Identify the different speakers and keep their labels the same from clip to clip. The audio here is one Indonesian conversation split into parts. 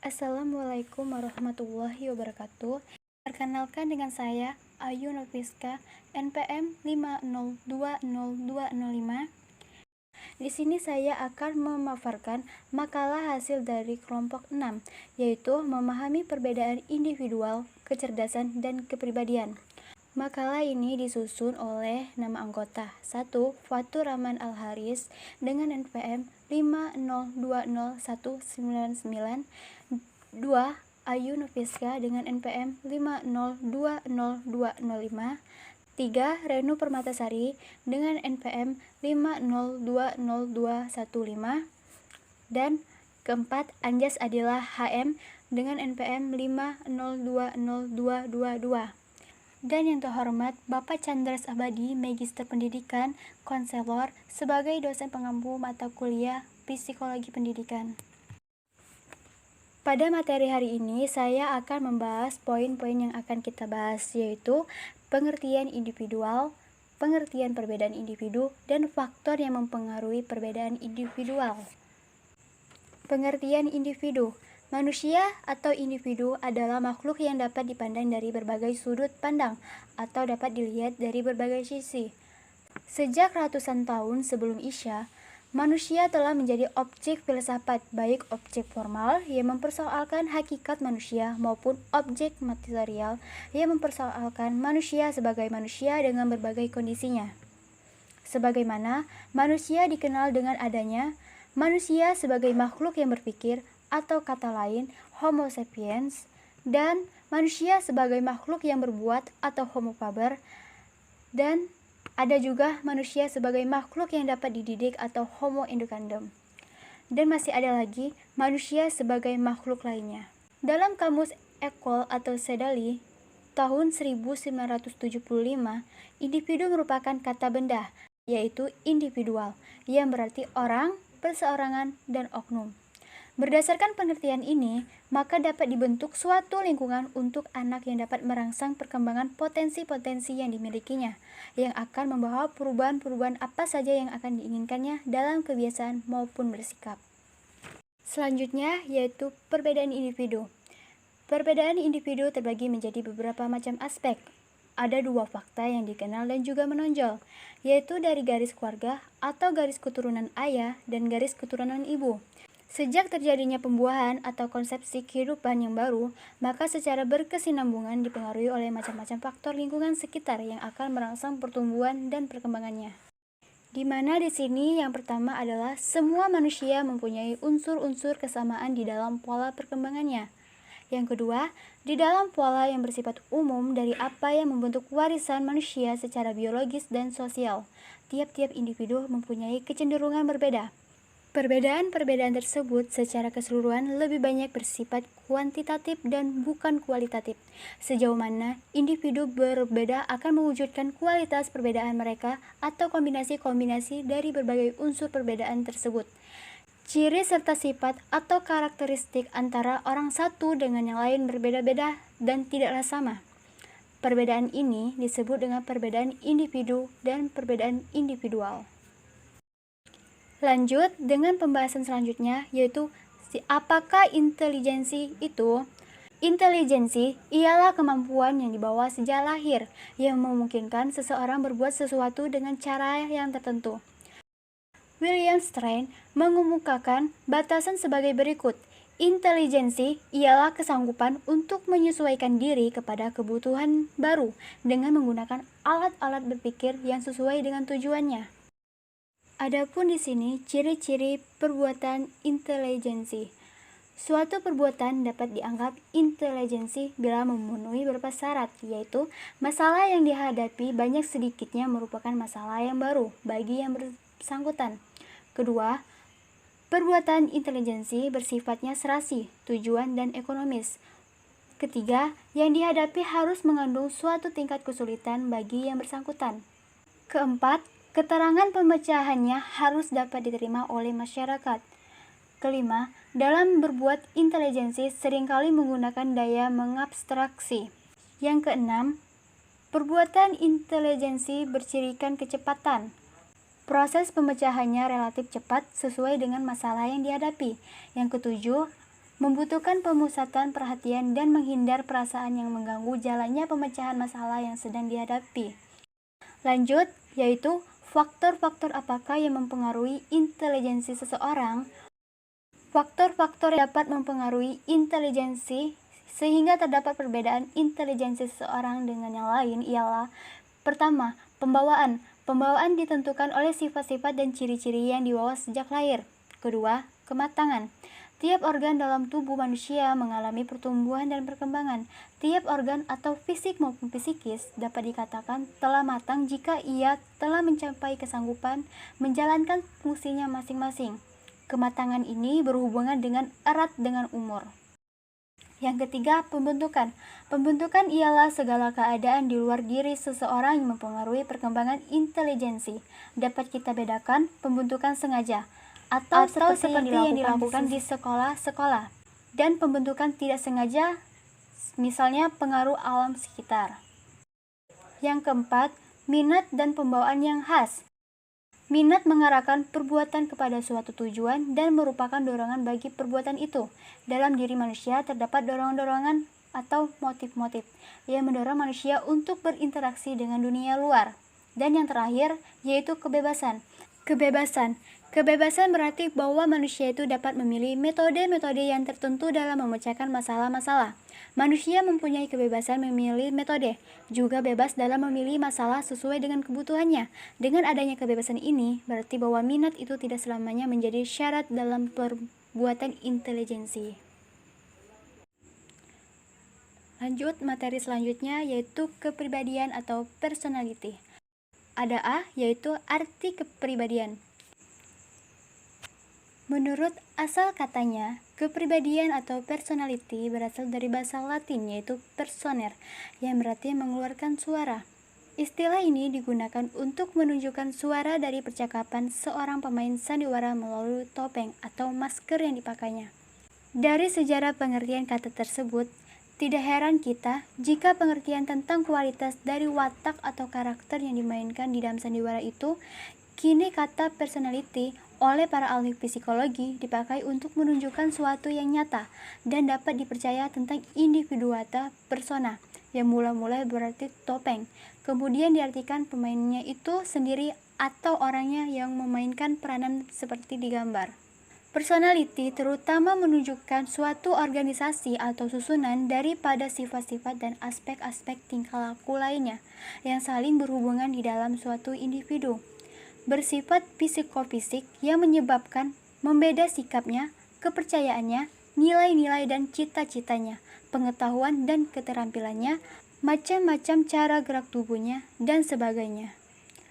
Speaker 1: Assalamualaikum warahmatullahi wabarakatuh. Perkenalkan dengan saya Ayu Noviska, NPM 5020205. Di sini saya akan memaparkan makalah hasil dari kelompok 6, yaitu memahami perbedaan individual, kecerdasan, dan kepribadian. Makalah ini disusun oleh nama anggota 1. Fatur Rahman Al-Haris dengan NPM 5020199, 2. Ayu Noviska dengan NPM 5020205, 3. Renu Permatasari dengan NPM 5020215, dan keempat Anjas Adila HM dengan NPM 5020222. Dan yang terhormat Bapak Chandras Abadi, Magister Pendidikan, Konselor, sebagai dosen pengampu mata kuliah Psikologi Pendidikan. Pada materi hari ini, saya akan membahas poin-poin yang akan kita bahas, yaitu pengertian individual, pengertian perbedaan individu, dan faktor yang mempengaruhi perbedaan individual. Pengertian individu. Manusia atau individu adalah makhluk yang dapat dipandang dari berbagai sudut pandang atau dapat dilihat dari berbagai sisi. Sejak ratusan tahun sebelum Isya, manusia telah menjadi objek filsafat, baik objek formal yang mempersoalkan hakikat manusia maupun objek material yang mempersoalkan manusia sebagai manusia dengan berbagai kondisinya. Sebagaimana manusia dikenal dengan adanya manusia sebagai makhluk yang berpikir, atau kata lain Homo sapiens, dan manusia sebagai makhluk yang berbuat atau Homo faber, dan ada juga manusia sebagai makhluk yang dapat dididik atau Homo educandum. Dan masih ada lagi manusia sebagai makhluk lainnya. Dalam kamus Ekol atau Sedali tahun 1975, individu merupakan kata benda, yaitu individual, yang berarti orang, perseorangan, dan oknum. Berdasarkan pengertian ini, maka dapat dibentuk suatu lingkungan untuk anak yang dapat merangsang perkembangan potensi-potensi yang dimilikinya, yang akan membawa perubahan-perubahan apa saja yang akan diinginkannya dalam kebiasaan maupun bersikap. Selanjutnya yaitu perbedaan individu. Perbedaan individu terbagi menjadi beberapa macam aspek. Ada dua fakta yang dikenal dan juga menonjol, yaitu dari garis keluarga atau garis keturunan ayah dan garis keturunan ibu. Sejak terjadinya pembuahan atau konsepsi kehidupan yang baru, maka secara berkesinambungan dipengaruhi oleh macam-macam faktor lingkungan sekitar yang akan merangsang pertumbuhan dan perkembangannya. Di mana di sini yang pertama adalah semua manusia mempunyai unsur-unsur kesamaan di dalam pola perkembangannya. Yang kedua, di dalam pola yang bersifat umum dari apa yang membentuk warisan manusia secara biologis dan sosial. Tiap-tiap individu mempunyai kecenderungan berbeda. Perbedaan-perbedaan tersebut secara keseluruhan lebih banyak bersifat kuantitatif dan bukan kualitatif. Sejauh mana individu berbeda akan mewujudkan kualitas perbedaan mereka atau kombinasi-kombinasi dari berbagai unsur perbedaan tersebut. Ciri serta sifat atau karakteristik antara orang satu dengan yang lain berbeda-beda dan tidaklah sama. Perbedaan ini disebut dengan perbedaan individu dan perbedaan individual. Lanjut dengan pembahasan selanjutnya, yaitu apakah intelijensi itu? Intelijensi ialah kemampuan yang dibawa sejak lahir yang memungkinkan seseorang berbuat sesuatu dengan cara yang tertentu. William Strain mengemukakan batasan sebagai berikut. Intelijensi ialah kesanggupan untuk menyesuaikan diri kepada kebutuhan baru dengan menggunakan alat-alat berpikir yang sesuai dengan tujuannya. Adapun di sini ciri-ciri perbuatan intelijensi. Suatu perbuatan dapat dianggap intelijensi bila memenuhi beberapa syarat, yaitu masalah yang dihadapi banyak sedikitnya merupakan masalah yang baru bagi yang bersangkutan. Kedua, perbuatan intelijensi bersifatnya serasi, tujuan, dan ekonomis. Ketiga, yang dihadapi harus mengandung suatu tingkat kesulitan bagi yang bersangkutan. Keempat, keterangan pemecahannya harus dapat diterima oleh masyarakat. Kelima, dalam berbuat intelijensi seringkali menggunakan daya mengabstraksi. Yang keenam, perbuatan intelijensi bercirikan kecepatan. Proses pemecahannya relatif cepat sesuai dengan masalah yang dihadapi. Yang ketujuh, membutuhkan pemusatan perhatian dan menghindar perasaan yang mengganggu jalannya pemecahan masalah yang sedang dihadapi. Lanjut, yaitu faktor-faktor apakah yang mempengaruhi intelijensi seseorang. Faktor-faktor yang dapat mempengaruhi intelijensi sehingga terdapat perbedaan intelijensi seseorang dengan yang lain ialah: pertama, pembawaan. Pembawaan ditentukan oleh sifat-sifat dan ciri-ciri yang dibawa sejak lahir. Kedua, kematangan. Tiap organ dalam tubuh manusia mengalami pertumbuhan dan perkembangan. Tiap organ atau fisik maupun psikis dapat dikatakan telah matang jika ia telah mencapai kesanggupan menjalankan fungsinya masing-masing. Kematangan ini berhubungan dengan erat dengan umur. Yang ketiga, pembentukan. Pembentukan ialah segala keadaan di luar diri seseorang yang mempengaruhi perkembangan intelijensi. Dapat kita bedakan pembentukan sengaja atau seperti yang dilakukan di sekolah-sekolah, dan pembentukan tidak sengaja, misalnya pengaruh alam sekitar. Yang keempat, minat dan pembawaan yang khas. Minat mengarahkan perbuatan kepada suatu tujuan dan merupakan dorongan bagi perbuatan itu. Dalam diri manusia terdapat dorongan-dorongan atau motif-motif yang mendorong manusia untuk berinteraksi dengan dunia luar. Dan yang terakhir, yaitu kebebasan. Kebebasan berarti bahwa manusia itu dapat memilih metode-metode yang tertentu dalam memecahkan masalah-masalah. Manusia mempunyai kebebasan memilih metode, juga bebas dalam memilih masalah sesuai dengan kebutuhannya. Dengan adanya kebebasan ini, berarti bahwa minat itu tidak selamanya menjadi syarat dalam perbuatan intelijensi. Lanjut, materi selanjutnya yaitu kepribadian atau personality. Ada A, yaitu arti kepribadian. Menurut asal katanya, kepribadian atau personality berasal dari bahasa Latin yaitu personer, yang berarti mengeluarkan suara. Istilah ini digunakan untuk menunjukkan suara dari percakapan seorang pemain sandiwara melalui topeng atau masker yang dipakainya. Dari sejarah pengertian kata tersebut, tidak heran kita jika pengertian tentang kualitas dari watak atau karakter yang dimainkan di dalam sandiwara itu, kini kata personality oleh para ahli psikologi dipakai untuk menunjukkan suatu yang nyata dan dapat dipercaya tentang individu atau persona, yang mula-mula berarti topeng, kemudian diartikan pemainnya itu sendiri atau orangnya yang memainkan peranan seperti di gambar. Personality terutama menunjukkan suatu organisasi atau susunan daripada sifat-sifat dan aspek-aspek tingkah laku lainnya yang saling berhubungan di dalam suatu individu. Bersifat psikofisik yang menyebabkan membeda sikapnya, kepercayaannya, nilai-nilai dan cita-citanya, pengetahuan dan keterampilannya, macam-macam cara gerak tubuhnya, dan sebagainya.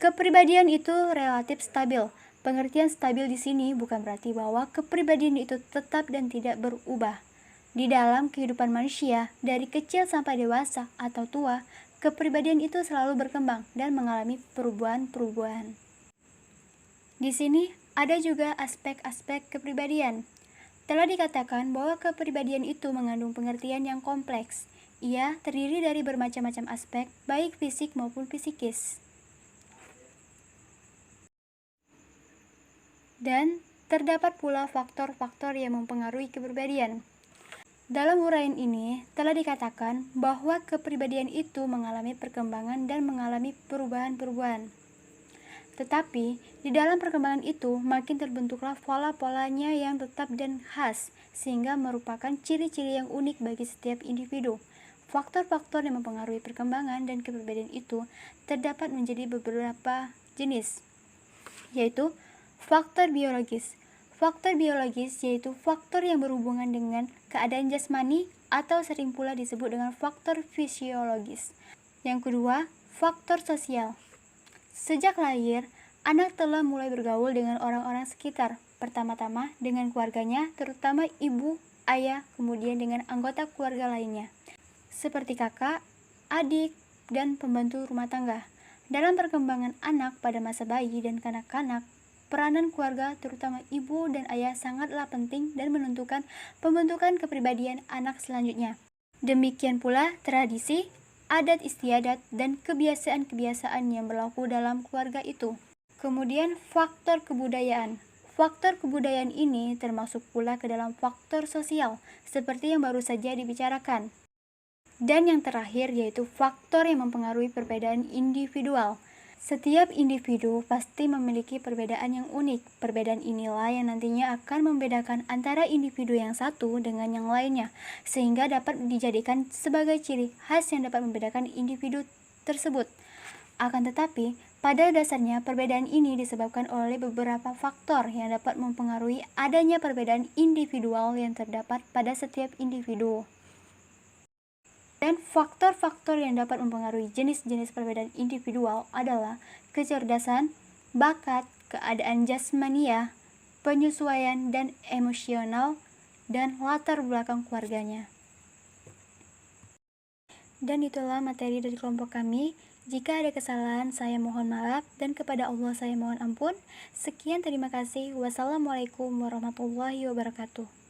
Speaker 1: Kepribadian itu relatif stabil. Pengertian stabil di sini bukan berarti bahwa kepribadian itu tetap dan tidak berubah. Di dalam kehidupan manusia, dari kecil sampai dewasa atau tua, kepribadian itu selalu berkembang dan mengalami perubahan-perubahan. Di sini ada juga aspek-aspek kepribadian. Telah dikatakan bahwa kepribadian itu mengandung pengertian yang kompleks. Ia terdiri dari bermacam-macam aspek, baik fisik maupun psikis. Dan terdapat pula faktor-faktor yang mempengaruhi kepribadian. Dalam uraian ini telah dikatakan bahwa kepribadian itu mengalami perkembangan dan mengalami perubahan-perubahan. Tetapi, di dalam perkembangan itu makin terbentuklah pola-polanya yang tetap dan khas, sehingga merupakan ciri-ciri yang unik bagi setiap individu. Faktor-faktor yang mempengaruhi perkembangan dan kepribadian itu terdapat menjadi beberapa jenis, yaitu faktor biologis. Faktor biologis yaitu faktor yang berhubungan dengan keadaan jasmani atau sering pula disebut dengan faktor fisiologis. Yang kedua, faktor sosial. Sejak lahir, anak telah mulai bergaul dengan orang-orang sekitar, pertama-tama dengan keluarganya, terutama ibu, ayah, kemudian dengan anggota keluarga lainnya, seperti kakak, adik, dan pembantu rumah tangga. Dalam perkembangan anak pada masa bayi dan kanak-kanak, peranan keluarga, terutama ibu dan ayah, sangatlah penting dan menentukan pembentukan kepribadian anak selanjutnya. Demikian pula tradisi, adat istiadat, dan kebiasaan-kebiasaan yang berlaku dalam keluarga itu. Kemudian faktor kebudayaan. Faktor kebudayaan ini termasuk pula ke dalam faktor sosial, seperti yang baru saja dibicarakan. Dan yang terakhir yaitu faktor yang mempengaruhi perbedaan individual. Setiap individu pasti memiliki perbedaan yang unik. Perbedaan inilah yang nantinya akan membedakan antara individu yang satu dengan yang lainnya, sehingga dapat dijadikan sebagai ciri khas yang dapat membedakan individu tersebut. Akan tetapi, pada dasarnya perbedaan ini disebabkan oleh beberapa faktor yang dapat mempengaruhi adanya perbedaan individual yang terdapat pada setiap individu. Dan faktor-faktor yang dapat mempengaruhi jenis-jenis perbedaan individual adalah kecerdasan, bakat, keadaan jasmania, penyesuaian dan emosional, dan latar belakang keluarganya. Dan itulah materi dari kelompok kami. Jika ada kesalahan, saya mohon maaf, dan kepada Allah saya mohon ampun. Sekian, terima kasih. Wassalamualaikum warahmatullahi wabarakatuh.